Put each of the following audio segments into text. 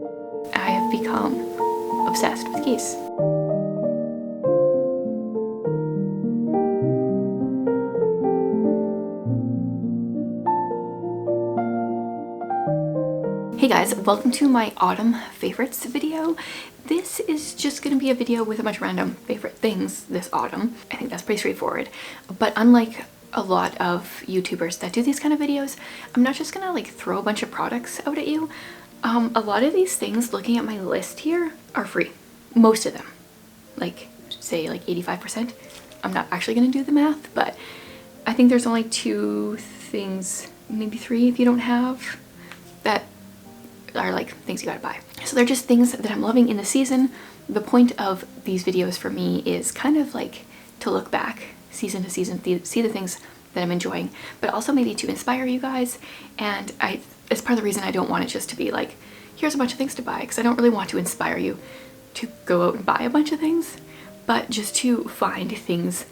I have become obsessed with geese. Hey guys, welcome to my autumn favorites video. This is just gonna be a video with a bunch of random favorite things this autumn. I think that's pretty straightforward. But unlike a lot of YouTubers that do these kind of videos, I'm not just gonna like throw a bunch of products out at you. A lot of these things, looking at my list here, are free. Most of them. Like, say like 85%. I'm not actually gonna do the math, but I think there's only 2 things, maybe 3 if you don't have, that are like things you gotta buy. So they're just things that I'm loving in the season. The point of these videos for me is kind of like to look back season to season, see the things that I'm enjoying, but also maybe to inspire you guys. And it's part of the reason I don't want it just to be like, here's a bunch of things to buy, because I don't really want to inspire you to go out and buy a bunch of things, but just to find things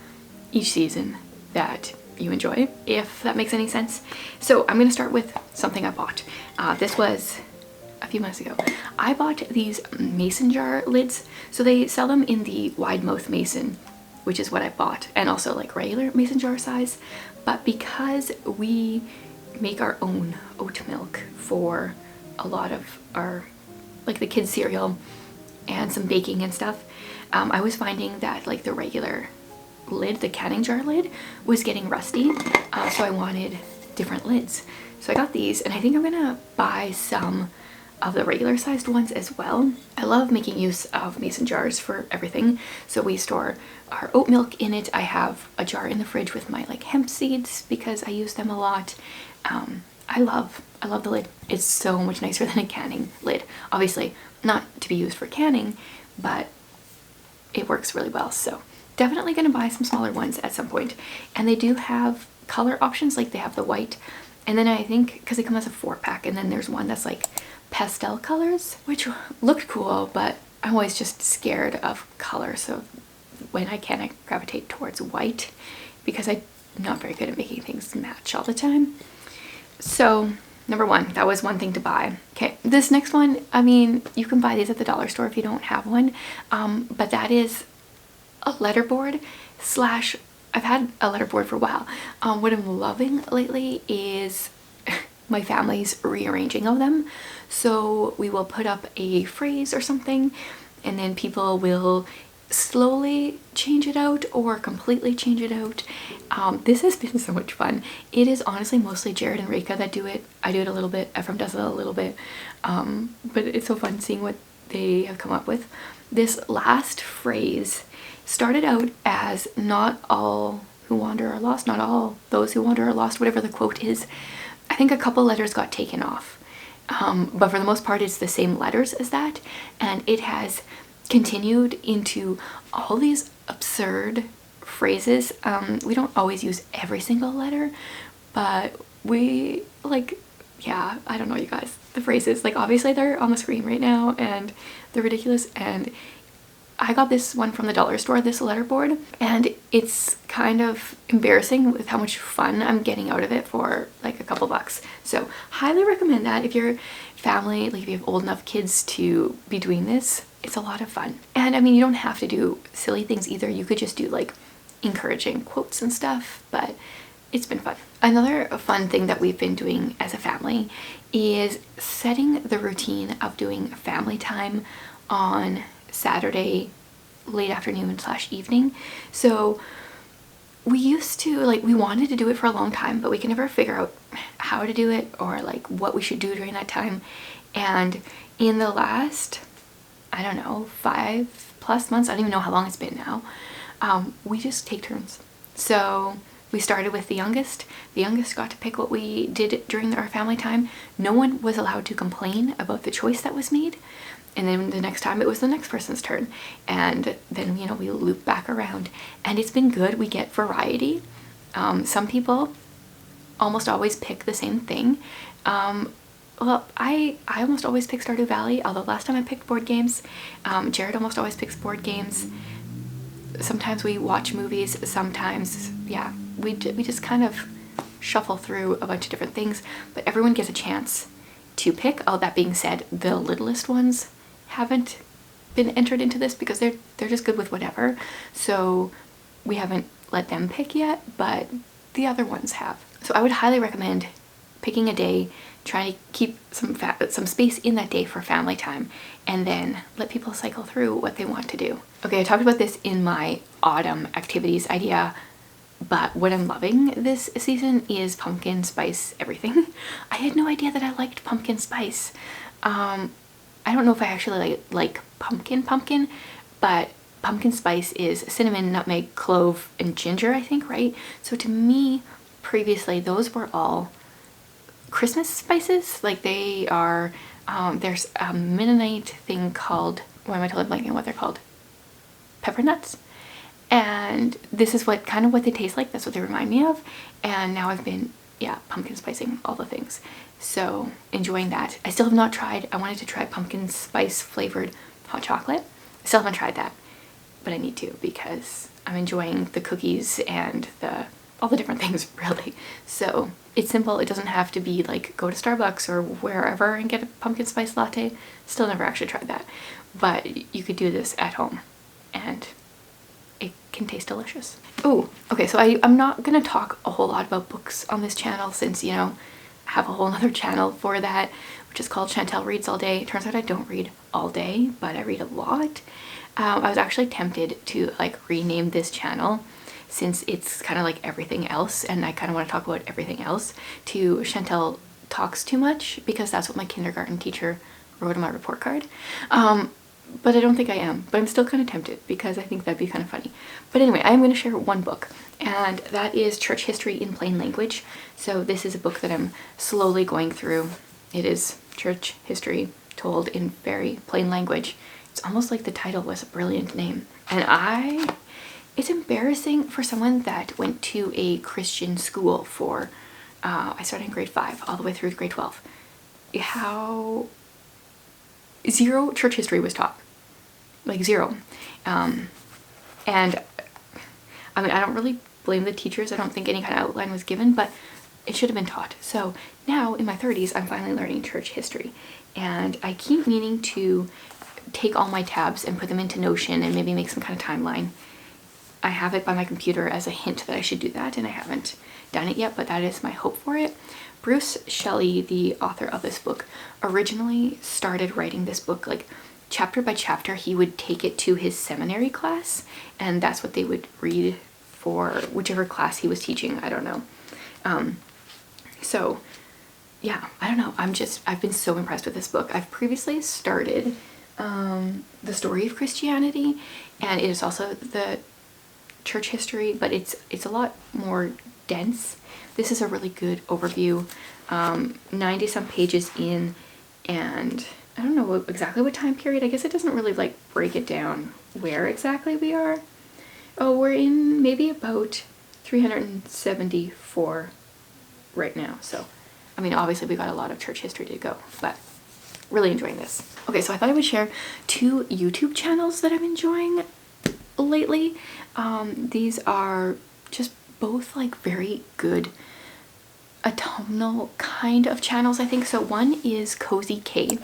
each season that you enjoy, if that makes any sense. So I'm gonna start with something I bought. This was a few months ago. I bought these mason jar lids. So they sell them in the wide mouth mason, which is what I bought, and also like regular mason jar size. But because we make our own oat milk for a lot of our, like the kids cereal and some baking and stuff, I was finding that like the regular lid, the canning jar lid, was getting rusty. So I wanted different lids. So I got these, and I think I'm gonna buy some of the regular sized ones as well. I love making use of mason jars for everything. So we store our oat milk in it. I have a jar in the fridge with my like hemp seeds because I use them a lot. I love the lid. It's so much nicer than a canning lid. Obviously not to be used for canning, but it works really well. So definitely gonna buy some smaller ones at some point. And they do have color options, like they have the white, and then I think, because they come as a 4-pack, and then there's one that's like pastel colors, which looked cool, but I'm always just scared of color. So when I can, I gravitate towards white because I'm not very good at making things match all the time. So number one, that was one thing to buy. Okay, this next one, I mean, you can buy these at the dollar store if you don't have one, but that is a letterboard slash, I've had a letterboard for a while. What I'm loving lately is my family's rearranging of them. So we will put up a phrase or something, and then people will slowly change it out or completely change it out. This has been so much fun. It is honestly mostly Jared and Rika that do it. I do it a little bit, Ephraim does it a little bit, but it's so fun seeing what they have come up with. This last phrase started out as not all who wander are lost, not all those who wander are lost, whatever the quote is. I think a couple letters got taken off, but for the most part it's the same letters as that, and it has continued into all these absurd phrases. We don't always use every single letter, but we like, yeah, I don't know, you guys, the phrases, like obviously they're on the screen right now and they're ridiculous. And I got this one from the dollar store, this letterboard, and it's kind of embarrassing with how much fun I'm getting out of it for like a couple bucks. So highly recommend that if your family, like if you have old enough kids to be doing this. It's a lot of fun. And I mean, you don't have to do silly things either. You could just do like encouraging quotes and stuff, but it's been fun. Another fun thing that we've been doing as a family is setting the routine of doing family time on Saturday late afternoon slash evening. So we used to, like, we wanted to do it for a long time, but we can never figure out how to do it or like what we should do during that time. And in the last, I don't know, 5+ months, I don't even know how long it's been now, we just take turns. So we started with the youngest. The youngest got to pick what we did during our family time. No one was allowed to complain about the choice that was made. And then the next time it was the next person's turn. And then, you know, we loop back around. And it's been good. We get variety. Some people almost always pick the same thing. Well, I almost always pick Stardew Valley, although last time I picked board games. Jared almost always picks board games. Sometimes we watch movies, sometimes, yeah, we just kind of shuffle through a bunch of different things, but everyone gets a chance to pick. All that being said, the littlest ones haven't been entered into this because they're just good with whatever. So we haven't let them pick yet, but the other ones have. So I would highly recommend picking a day, trying to keep some space in that day for family time, and then let people cycle through what they want to do. Okay, I talked about this in my autumn activities idea, but what I'm loving this season is pumpkin spice everything. I had no idea that I liked pumpkin spice. I don't know if I actually like pumpkin, but pumpkin spice is cinnamon, nutmeg, clove, and ginger, I think, right? So to me, previously, those were all Christmas spices. Like they are, there's a Mennonite thing called, why am I totally blanking on what they're called? Pepper nuts. And this is what they taste like. That's what they remind me of. And now I've been, pumpkin spicing all the things. So enjoying that. I still have not tried, I wanted to try pumpkin spice flavored hot chocolate. I still haven't tried that, but I need to because I'm enjoying the cookies and all the different things, really. So it's simple. It doesn't have to be like go to Starbucks or wherever and get a pumpkin spice latte. Still never actually tried that, but you could do this at home and it can taste delicious. Oh, okay, so I'm not gonna talk a whole lot about books on this channel since, you know, I have a whole other channel for that, which is called Chantel Reads All Day. It turns out I don't read all day, but I read a lot. I was actually tempted to like rename this channel since it's kind of like everything else, and I kind of want to talk about everything else, to Chantel Talks Too Much, because that's what my kindergarten teacher wrote on my report card. But I don't think I am, but I'm still kind of tempted because I think that'd be kind of funny. But anyway, I'm going to share one book, and that is Church History in Plain Language. So this is a book that I'm slowly going through. It is church history told in very plain language. It's almost like the title was a brilliant name. And it's embarrassing for someone that went to a Christian school for, I started in grade 5 all the way through grade 12. How zero church history was taught, like zero. And I mean, I don't really blame the teachers. I don't think any kind of outline was given, but it should have been taught. So now in my 30s, I'm finally learning church history, and I keep meaning to take all my tabs and put them into Notion and maybe make some kind of timeline. I have it by my computer as a hint that I should do that, and I haven't done it yet, but that is my hope for it. Bruce Shelley, the author of this book, originally started writing this book like chapter by chapter. He would take it to his seminary class, and that's what they would read for whichever class he was teaching. I don't know. So yeah, I don't know. I've been so impressed with this book. I've previously started The Story of Christianity, and it is also the church history, but it's a lot more dense. This is a really good overview. 90 some pages in, and I don't know exactly what time period. I guess it doesn't really like break it down where exactly we are. Oh, we're in maybe about 374 right now. So, I mean, obviously we got a lot of church history to go, but really enjoying this. Okay, so I thought I would share 2 YouTube channels that I'm enjoying lately. These are just both like very good autumnal kind of channels, I think. So one is Cozy K.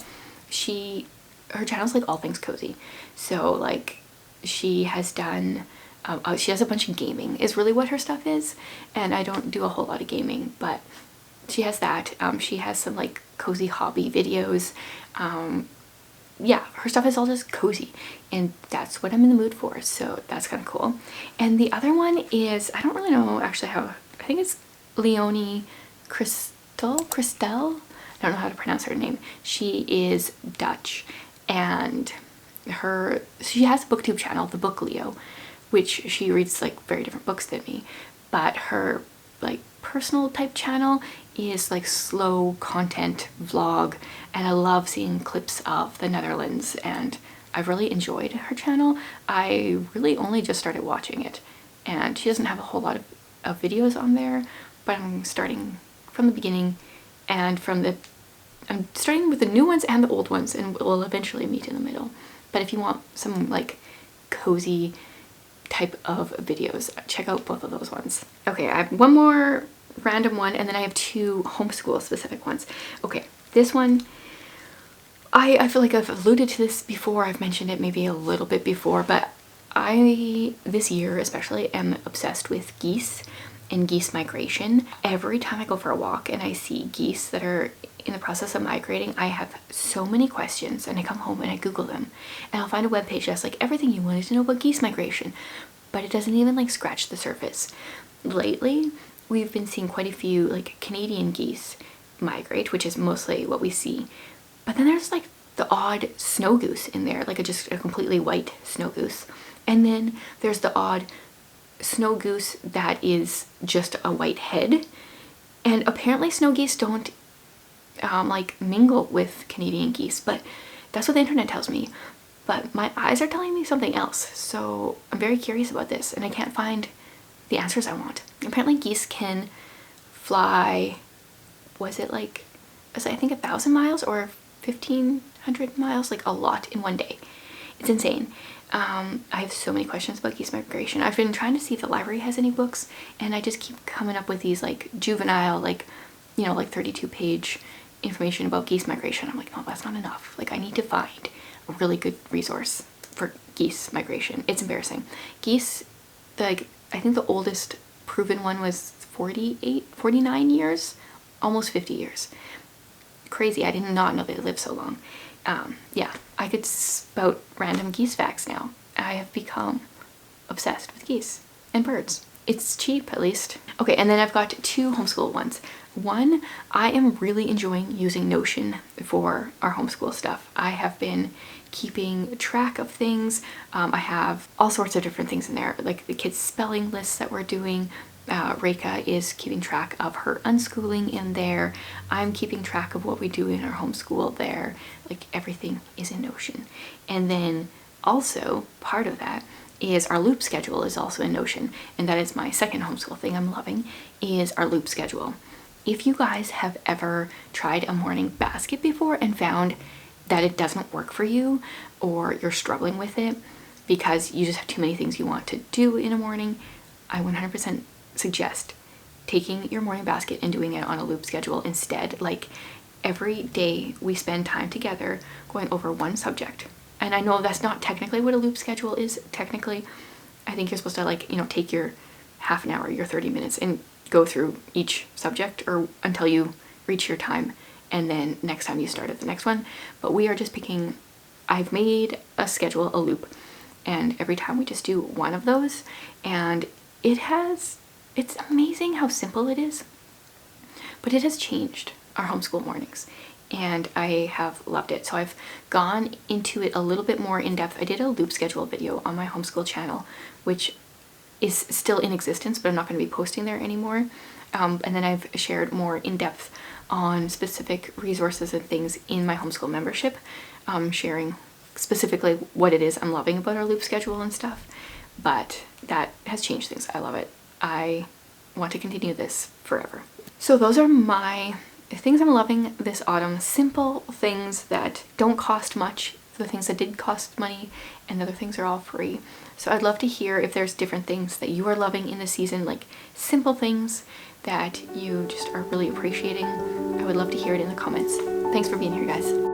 Her channel's like all things cozy. So like she has done, she does a bunch of gaming is really what her stuff is. And I don't do a whole lot of gaming, but she has that. She has some like cozy hobby videos. Yeah, her stuff is all just cozy, and that's what I'm in the mood for, so that's kind of cool. And the other one is, I don't really know actually how, I think it's Leonie Christel? I don't know how to pronounce her name. She is Dutch, and she has a booktube channel, The Book Leo, which she reads like very different books than me, but her like personal type channel is like slow content vlog, and I love seeing clips of the Netherlands, and I've really enjoyed her channel. I really only just started watching it, and she doesn't have a whole lot of videos on there, but I'm starting from the beginning, and I'm starting with the new ones and the old ones, and we'll eventually meet in the middle. But if you want some like cozy type of videos, check out both of those ones. Okay, I have one more random one, and then I have 2 homeschool specific ones. Okay, This one, I feel like I've alluded to this before. I've mentioned it maybe a little bit before, but I, this year especially, am obsessed with geese and geese migration. Every time I go for a walk and I see geese that are in the process of migrating, I have so many questions, and I come home and I Google them, and I'll find a webpage that's like everything you wanted to know about geese migration, but it doesn't even like scratch the surface. Lately, we've been seeing quite a few like Canadian geese migrate, which is mostly what we see. But then there's like the odd snow goose in there, like just a completely white snow goose. And then there's the odd snow goose that is just a white head. And apparently snow geese don't like mingle with Canadian geese, but that's what the internet tells me. But my eyes are telling me something else. So I'm very curious about this, and I can't find the answers I want. Apparently geese can fly, was it like, I think 1,000 miles or 1,500 miles, like a lot in one day. It's insane. I have so many questions about geese migration. I've been trying to see if the library has any books, and I just keep coming up with these like juvenile, like, you know, like 32-page information about geese migration. I'm like, no, that's not enough. Like, I need to find a really good resource for geese migration. It's embarrassing. Geese, like, I think the oldest proven one was 49 years, almost 50 years. Crazy. I did not know they lived so long. Yeah, I could spout random geese facts now. I have become obsessed with geese and birds. It's cheap, at least. Okay, and then I've got two homeschool ones. One, I am really enjoying using Notion for our homeschool stuff. I have been keeping track of things. I have all sorts of different things in there, like the kids' spelling lists that we're doing. Reika is keeping track of her unschooling in there. I'm keeping track of what we do in our homeschool there. Like, everything is in Notion. And then also part of that is our loop schedule is also in Notion, and that is my second homeschool thing I'm loving, is our loop schedule. If you guys have ever tried a morning basket before and found that it doesn't work for you, or you're struggling with it because you just have too many things you want to do in a morning, I 100% suggest taking your morning basket and doing it on a loop schedule instead. Like, every day we spend time together going over one subject. And I know that's not technically what a loop schedule is. Technically, I think you're supposed to, like, you know, take your half an hour, your 30 minutes and go through each subject or until you reach your time, and then next time you start at the next one. But we are just picking, I've made a schedule, a loop, and every time we just do one of those, and it's amazing how simple it is, but it has changed our homeschool mornings, and I have loved it. So I've gone into it a little bit more in depth. I did a loop schedule video on my homeschool channel, which is still in existence, but I'm not going to be posting there anymore. And then I've shared more in depth on specific resources and things in my homeschool membership, sharing specifically what it is I'm loving about our loop schedule and stuff. But that has changed things. I love it. I want to continue this forever. So those are my things I'm loving this autumn. Simple things that don't cost much. The things that did cost money, and the other things are all free. So I'd love to hear if there's different things that you are loving in the season, like simple things that you just are really appreciating. I would love to hear it in the comments. Thanks for being here, guys.